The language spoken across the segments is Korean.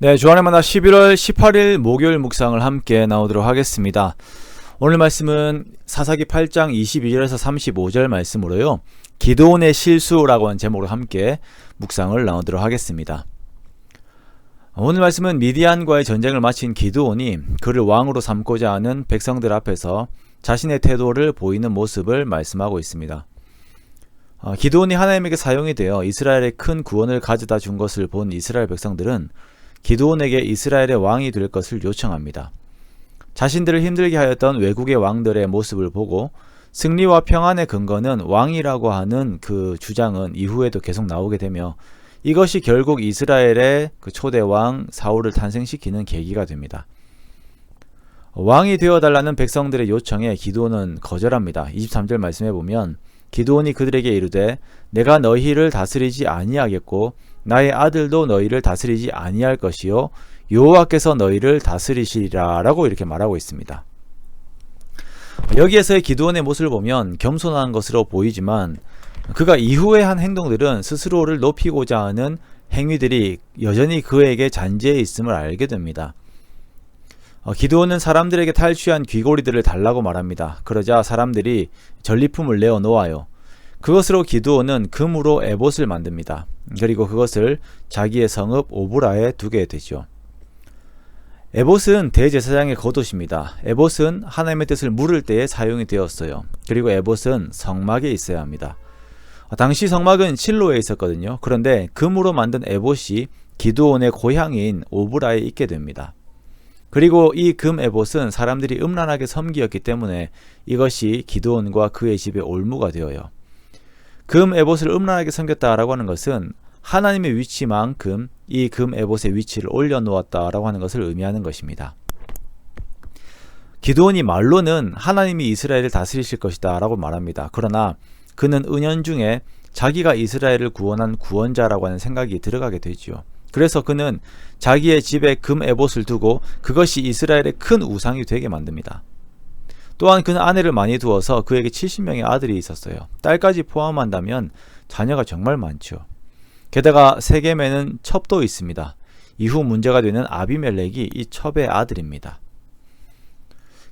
네, 주안의 만나 11월 18일 목요일 묵상을 함께 나오도록 하겠습니다. 오늘 말씀은 사사기 8장 22절에서 35절 말씀으로요. 기드온의 실수라고 하는 제목으로 함께 묵상을 나오도록 하겠습니다. 오늘 말씀은 미디안과의 전쟁을 마친 기드온이 그를 왕으로 삼고자 하는 백성들 앞에서 자신의 태도를 보이는 모습을 말씀하고 있습니다. 기드온이 하나님에게 사용이 되어 이스라엘의 큰 구원을 가져다 준 것을 본 이스라엘 백성들은 기드온에게 이스라엘의 왕이 될 것을 요청합니다. 자신들을 힘들게 하였던 외국의 왕들의 모습을 보고 승리와 평안의 근거는 왕이라고 하는 그 주장은 이후에도 계속 나오게 되며 이것이 결국 이스라엘의 그 초대 왕 사울을 탄생시키는 계기가 됩니다. 왕이 되어달라는 백성들의 요청에 기드온은 거절합니다. 23절 말씀해 보면 기드온이 그들에게 이르되 내가 너희를 다스리지 아니하겠고 나의 아들도 너희를 다스리지 아니할 것이요 여호와께서 너희를 다스리시리라 라고 이렇게 말하고 있습니다. 여기에서의 기드온의 모습을 보면 겸손한 것으로 보이지만 그가 이후에 한 행동들은 스스로를 높이고자 하는 행위들이 여전히 그에게 잔재해 있음을 알게 됩니다. 기드온은 사람들에게 탈취한 귀고리들을 달라고 말합니다. 그러자 사람들이 전리품을 내어 놓아요. 그것으로 기드온은 금으로 에봇을 만듭니다. 그리고 그것을 자기의 성읍 오브라에 두게 되죠. 에봇은 대제사장의 겉옷입니다. 에봇은 하나님의 뜻을 물을 때에 사용이 되었어요. 그리고 에봇은 성막에 있어야 합니다. 당시 성막은 실로에 있었거든요. 그런데 금으로 만든 에봇이 기드온의 고향인 오브라에 있게 됩니다. 그리고 이 금 에봇은 사람들이 음란하게 섬기었기 때문에 이것이 기드온과 그의 집의 올무가 되어요. 금 에봇을 음란하게 섬겼다라고 하는 것은 하나님의 위치만큼 이 금 에봇의 위치를 올려놓았다라고 하는 것을 의미하는 것입니다. 기드온이 말로는 하나님이 이스라엘을 다스리실 것이다 라고 말합니다. 그러나 그는 은연중에 자기가 이스라엘을 구원한 구원자라고 하는 생각이 들어가게 되죠. 그래서 그는 자기의 집에 금 에봇을 두고 그것이 이스라엘의 큰 우상이 되게 만듭니다. 또한 그는 아내를 많이 두어서 그에게 70명의 아들이 있었어요. 딸까지 포함한다면 자녀가 정말 많죠. 게다가 세겜에는 첩도 있습니다. 이후 문제가 되는 아비멜렉이 이 첩의 아들입니다.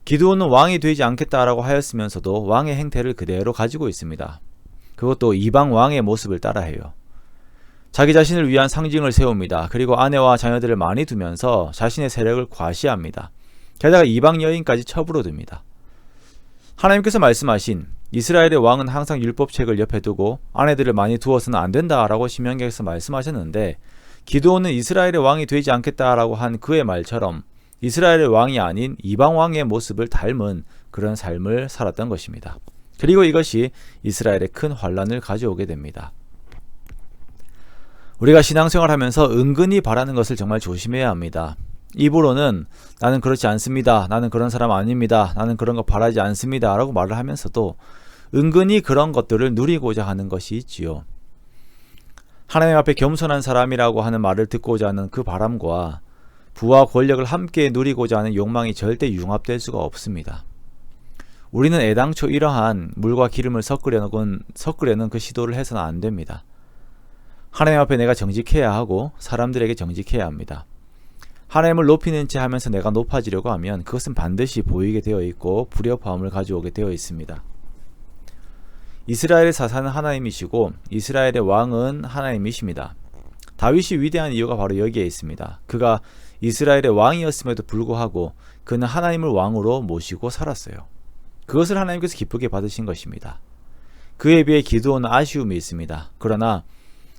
기드온은 왕이 되지 않겠다라고 하였으면서도 왕의 행태를 그대로 가지고 있습니다. 그것도 이방 왕의 모습을 따라해요. 자기 자신을 위한 상징을 세웁니다. 그리고 아내와 자녀들을 많이 두면서 자신의 세력을 과시합니다. 게다가 이방 여인까지 첩으로 둡니다. 하나님께서 말씀하신 이스라엘의 왕은 항상 율법책을 옆에 두고 아내들을 많이 두어서는 안 된다라고 신명기에서 말씀하셨는데 기드온은 이스라엘의 왕이 되지 않겠다라고 한 그의 말처럼 이스라엘의 왕이 아닌 이방 왕의 모습을 닮은 그런 삶을 살았던 것입니다. 그리고 이것이 이스라엘의 큰 환란을 가져오게 됩니다. 우리가 신앙생활 하면서 은근히 바라는 것을 정말 조심해야 합니다. 입으로는 나는 그렇지 않습니다. 나는 그런 사람 아닙니다. 나는 그런 거 바라지 않습니다. 라고 말을 하면서도 은근히 그런 것들을 누리고자 하는 것이 있지요. 하나님 앞에 겸손한 사람이라고 하는 말을 듣고자 하는 그 바람과 부와 권력을 함께 누리고자 하는 욕망이 절대 융합될 수가 없습니다. 우리는 애당초 이러한 물과 기름을 섞으려는 그 시도를 해서는 안 됩니다. 하나님 앞에 내가 정직해야 하고 사람들에게 정직해야 합니다. 하나님을 높이는 채 하면서 내가 높아지려고 하면 그것은 반드시 보이게 되어 있고 불협화음을 가져오게 되어 있습니다. 이스라엘의 사사는 하나님이시고 이스라엘의 왕은 하나님이십니다. 다윗이 위대한 이유가 바로 여기에 있습니다. 그가 이스라엘의 왕이었음에도 불구하고 그는 하나님을 왕으로 모시고 살았어요. 그것을 하나님께서 기쁘게 받으신 것입니다. 그에 비해 기드온은 아쉬움이 있습니다. 그러나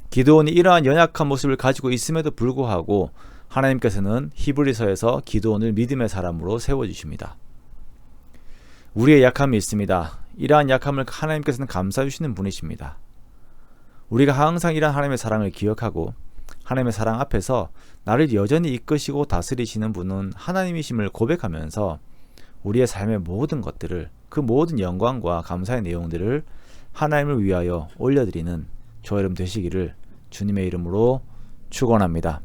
기드온이 이러한 연약한 모습을 가지고 있음에도 불구하고 하나님께서는 히브리서에서 기드온을 믿음의 사람으로 세워주십니다. 우리의 약함이 있습니다. 이러한 약함을 하나님께서는 감싸해 주시는 분이십니다. 우리가 항상 이러한 하나님의 사랑을 기억하고 하나님의 사랑 앞에서 나를 여전히 이끄시고 다스리시는 분은 하나님이심을 고백하면서 우리의 삶의 모든 것들을 그 모든 영광과 감사의 내용들을 하나님을 위하여 올려드리는 저와 여러분 되시기를 주님의 이름으로 축원합니다.